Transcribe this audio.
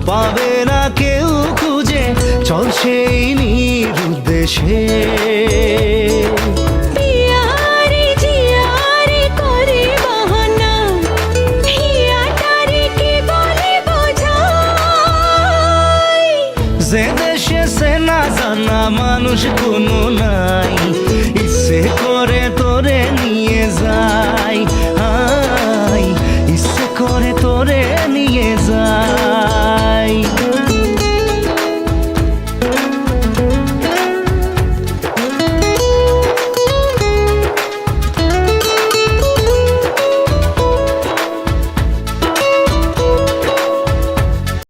পাবে না কেউ খুঁজে, চল সেই নিরুদ্দেশে। যে দেশে সে না জানা মানুষ কোনো নাই, ইচ্ছে করে